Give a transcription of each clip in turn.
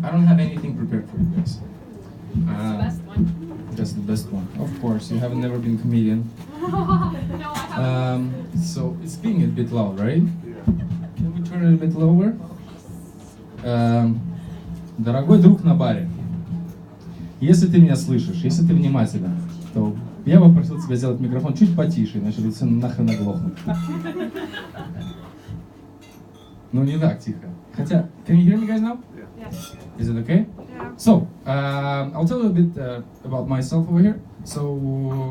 I don't have anything prepared for you guys. That's the best one. That's the best one. Of course, you haven't never been comedian. No, I haven't. So it's being a bit loud, right? Can we turn it a bit lower? Дорогой друг на баре, если ты меня слышишь, если ты внимателен, то я бы просил тебя сделать микрофон чуть потише, иначе все нахрен оглохнут. Ну не так тихо. Хотя, can you hear me guys now? Yes. Is it okay? Yeah. So, I'll tell you a bit about myself over here. So,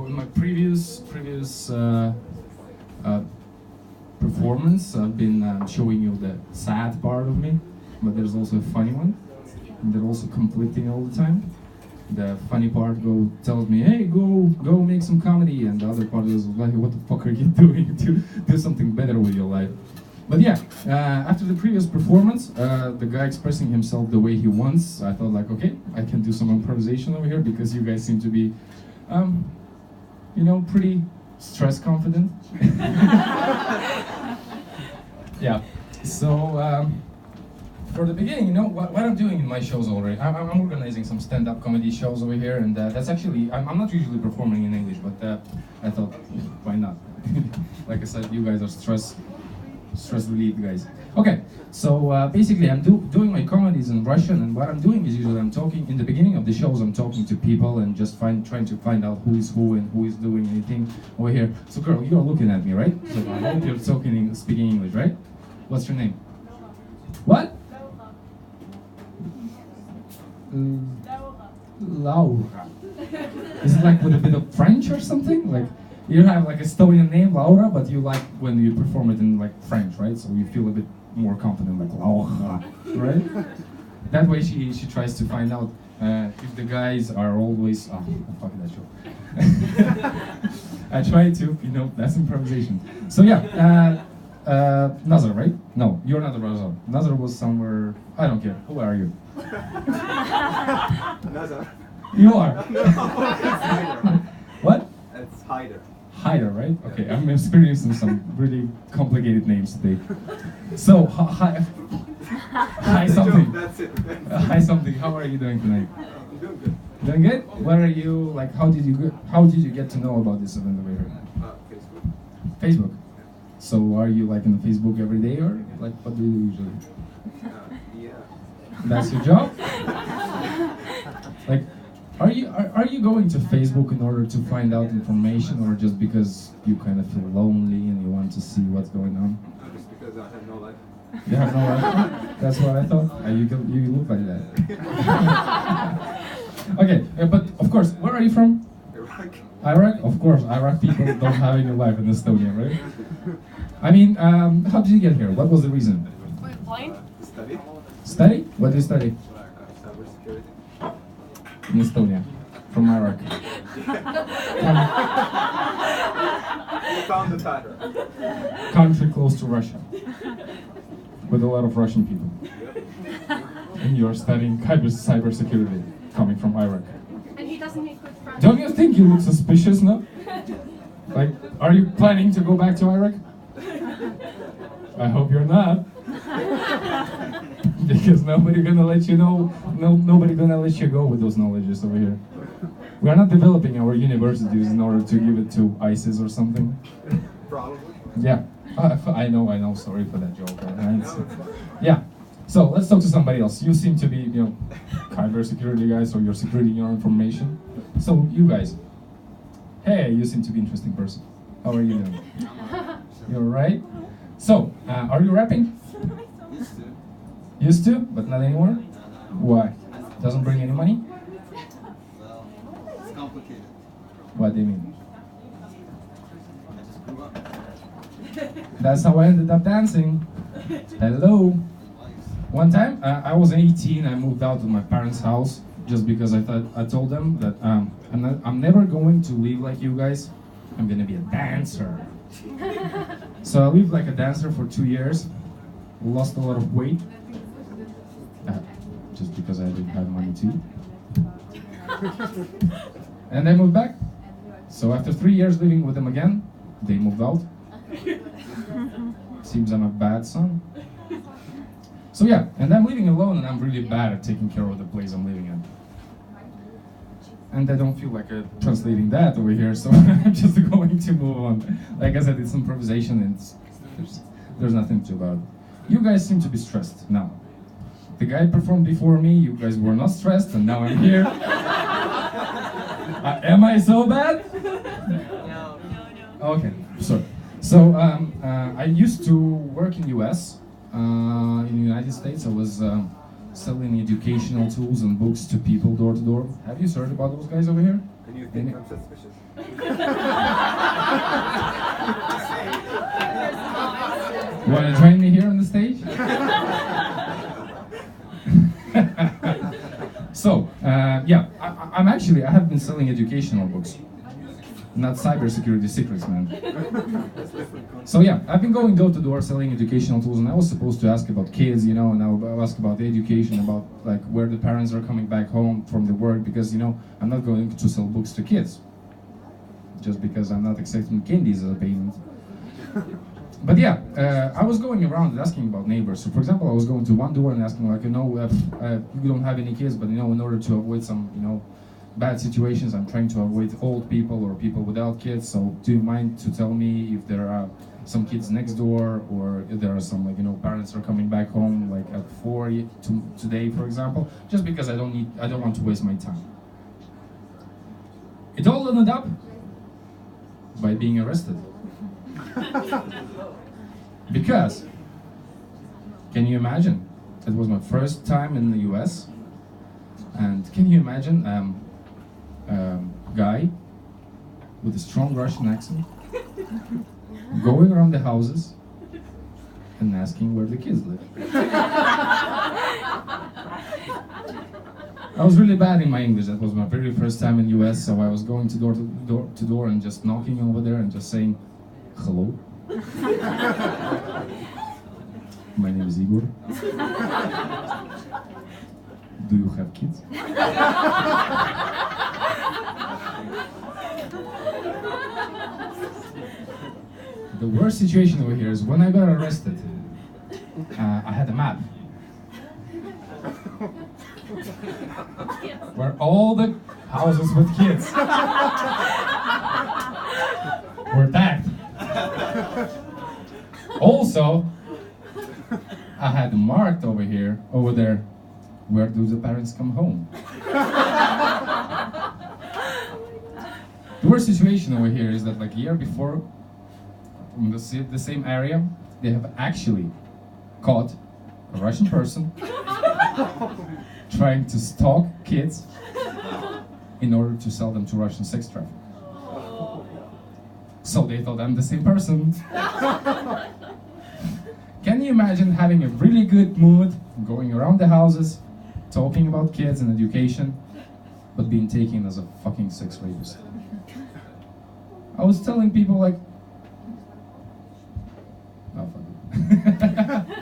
in my previous performance, I've been showing you the sad part of me, but there's also a funny one. And they're also conflicting all the time. The funny part tells me, hey, go make some comedy, and the other part is like, what the fuck are you doing? Do something better with your life. But yeah, after the previous performance, the guy expressing himself the way he wants, I thought like, okay, I can do some improvisation over here because you guys seem to be, pretty stress confident. Yeah. So for the beginning, what I'm doing in my shows already, I'm organizing some stand-up comedy shows over here, and that's actually, I'm not usually performing in English, but I thought, why not? Like I said, you guys are stress relieved guys. Okay, so basically I'm doing my comedies in Russian, and what I'm doing is usually I'm talking, in the beginning of the shows I'm talking to people and just trying to find out who is who and who is doing anything over here. So girl, you're looking at me, right? So I hope you're speaking English, right? What's your name? What? Laura. Is it like with a bit of French or something? Like you have like Estonian name, Laura, but you like when you perform it in like French, right? So you feel a bit more confident, like Laura, right? That way she tries to find out if the guys are always, fuck that show. I try to, that's improvisation. So yeah, Nazar, right? No, you're not Nazar. Nazar was somewhere, I don't care. Who are you? Nazar. You are. What? It's Hyder. Hyder, right? Okay, I'm experiencing some really complicated names today. So, hi something. That's it. Hi something. How are you doing tonight? I'm doing good. Doing good? Where are you? Like, how did you get to know about this event over here? Facebook. Facebook. So, are you like in Facebook every day, or like what do you do usually? Yeah. That's your job? Like, are you going to Facebook in order to find out information, or just because you kind of feel lonely and you want to see what's going on? Just because I have no life. You have no life? That's what I thought. You look like that. Okay, but of course, where are you from? Iraq. Iraq? Of course, Iraq people don't have any life in Estonia, right? I mean, how did you get here? What was the reason? Wait, blind? Study. Study? What do you study? Cybersecurity. In Estonia, from Iraq. You found the title. Country close to Russia, with a lot of Russian people. Yep. And you're studying cybersecurity, coming from Iraq. And he doesn't make good friends. Don't you think you look suspicious now? Like, are you planning to go back to Iraq? I hope you're not. Because nobody gonna let you know, nobody gonna let you go with those knowledges over here. We are not developing our universities in order to give it to ISIS or something. Probably. Yeah, I know, sorry for that joke. Yeah, so let's talk to somebody else. You seem to be, cybersecurity guys, so you're secreting your information. So you guys, hey, you seem to be an interesting person. How are you doing? You're right? So, are you rapping? Used to. Used to, but not anymore? Why? Doesn't bring any money? Well, it's complicated. What do you mean? I just grew up. That's how I ended up dancing. Hello. One time, I was 18, I moved out of my parents' house just because I told them that I'm never going to live like you guys. I'm gonna be a dancer. So I lived like a dancer for 2 years, lost a lot of weight, just because I didn't have money to. And I moved back. So after 3 years living with them again, they moved out. Seems I'm a bad son. So yeah, and I'm living alone, and I'm really bad at taking care of the place I'm living in. And I don't feel like translating that over here, so I'm just going to move on. Like I said, it's improvisation, and there's nothing to about it. You guys seem to be stressed now. The guy performed before me, you guys were not stressed, and now I'm here. Am I so bad? No. Okay, sorry. So I used to work in US. In the United States, I was selling educational tools and books to people door to door. Have you heard about those guys over here? And you think I'm suspicious? You want to join me here on the stage? So, yeah, I have been selling educational books, not cybersecurity secrets, man. So yeah, I've been going door to door selling educational tools, and I was supposed to ask about kids, you know, and I'll ask about the education, about like where the parents are coming back home from the work, because, you know, I'm not going to sell books to kids, just because I'm not accepting candies as a payment. But yeah, I was going around and asking about neighbors. So for example, I was going to one door and asking like, you know, we don't have any kids, but you know, in order to avoid some, you know, bad situations, I'm trying to avoid old people or people without kids. So do you mind to tell me if there are some kids next door, or if there are some, like, you know, parents are coming back home like at 4 today, for example, just because I don't want to waste my time. It all ended up by being arrested. Because, can you imagine? It was my first time in the US, and can you imagine guy with a strong Russian accent going around the houses and asking where the kids live? I was really bad in my English. That was my very first time in US, so I was going to door and just knocking over there and just saying, hello. My name is Igor. Do you have kids? The worst situation over here is when I got arrested, I had a map where all the houses with kids were tagged. Also, I had marked over there, where do the parents come home? The worst situation over here is that like a year before, in the same area, they have actually caught a Russian person trying to stalk kids in order to sell them to Russian sex traffickers. So they thought I'm the same person. Can you imagine having a really good mood, going around the houses, talking about kids and education, but being taken as a fucking sex rapist? I was telling people like, oh, fuck it.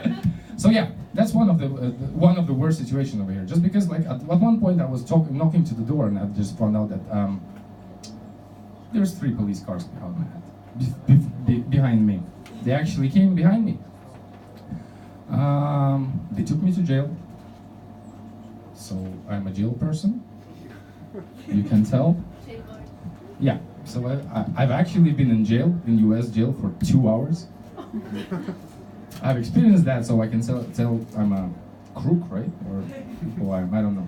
So yeah, that's one of the worst situations over here. Just because like at one point I was knocking to the door, and I just found out that there's 3 police cars behind me. They actually came behind me. They took me to jail. So I'm a jail person. You can tell. Yeah. So I've actually been in jail, in US jail, for 2 hours. I've experienced that, so I can tell I'm a crook, right? Or who I don't know.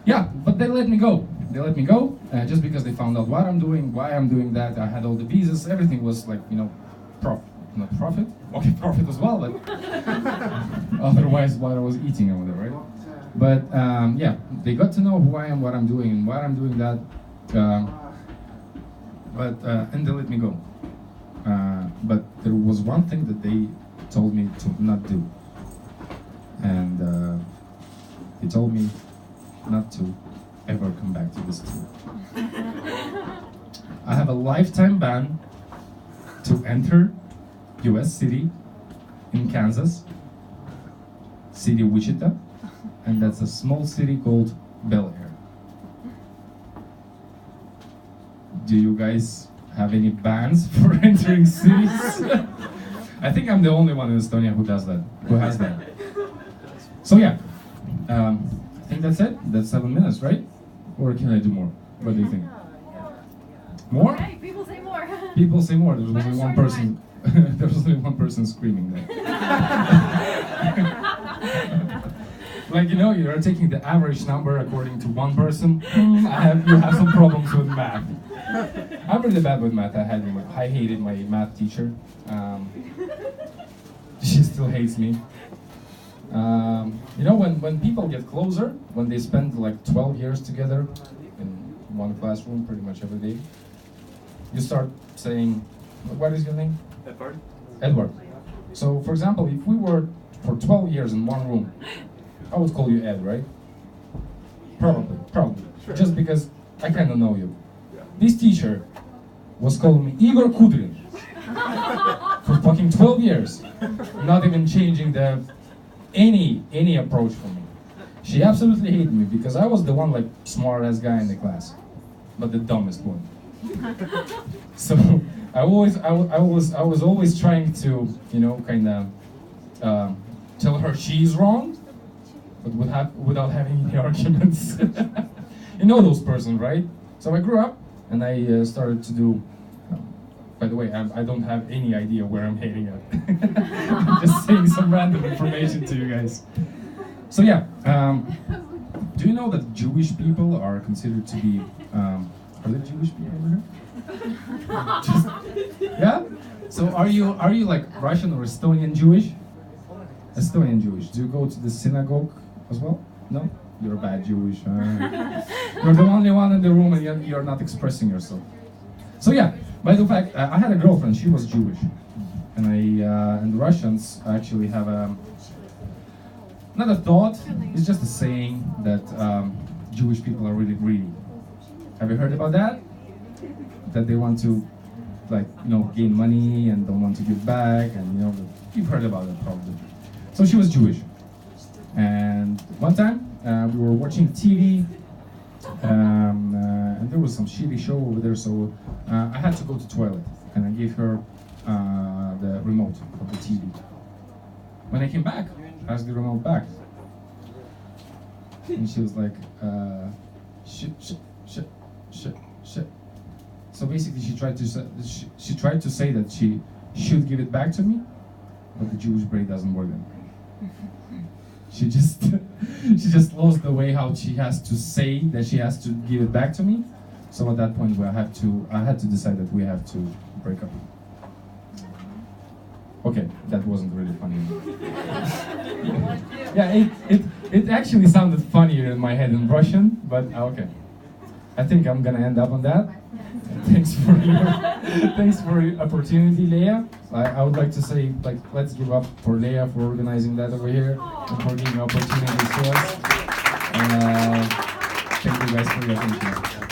Yeah, but they let me go. They let me go just because they found out what I'm doing, why I'm doing that. I had all the visas. Everything was like, you know, not profit. Okay, profit as well, but otherwise, what I was eating over there, right? But yeah, they got to know who I am, what I'm doing, and why I'm doing that. And they let me go. But there was one thing that they told me to not do, and they told me not to ever come back to this tour. I have a lifetime ban to enter US city in Kansas, city Wichita, and that's a small city called Bel Air. Do you guys have any bans for entering cities? I think I'm the only one in Estonia who does that, who has that. So yeah, I think that's it. That's 7 minutes, right? Or can I do more? What do you think? More? Hey, people say more. People say more. There's But only a one short person. There's only one person screaming there. Like, you know, you're taking the average number according to one person. You have some problems with math. I'm really bad with math. I hated my math teacher. She still hates me. You know, when people get closer, when they spend like 12 years together in one classroom pretty much every day, you start saying, what is your name? Edward? Edward. So, for example, if we were for 12 years in one room, I would call you Ed, right? Probably. Sure. Just because I kind of know you. This teacher was calling me Igor Kudrin for fucking 12 years, not even changing any approach for me. She absolutely hated me because I was the one like smart-ass guy in the class, but the dumbest one. So I was always trying to, you know, kind of tell her she's wrong, but without having any arguments. You know those person, right? So I grew up and I started to do. By the way, I don't have any idea where I'm heading at. I'm just saying some random information to you guys. So yeah, do you know that Jewish people are considered to be? Are there Jewish people over here? Yeah. So are you like Russian or Estonian Jewish? Estonian Jewish. Do you go to the synagogue as well? No? You're a bad Jewish. You're the only one in the room and you're not expressing yourself. So yeah, by the fact, I had a girlfriend, she was Jewish. And the Russians actually have not a thought, it's just a saying that Jewish people are really greedy. Have you heard about that? That they want to, like, you know, gain money and don't want to give back, and you know, you've heard about it probably. So she was Jewish. And one time, we were watching TV, and there was some shitty show over there, so I had to go to the toilet, and I gave her the remote of the TV. When I came back, I asked the remote back, and she was like, shit. So basically, she tried to say that she should give it back to me, but the Jewish brain doesn't work then. She just lost the way how she has to say that she has to give it back to me. So at that point, I had to decide that we have to break up. Okay, that wasn't really funny. Yeah, it actually sounded funnier in my head in Russian, but okay. I think I'm gonna end up on that. Thanks for your opportunity, Leah. I would like to say, like, let's give up for Leah for organizing that over here and for giving opportunities to us. Thank you guys for your attention.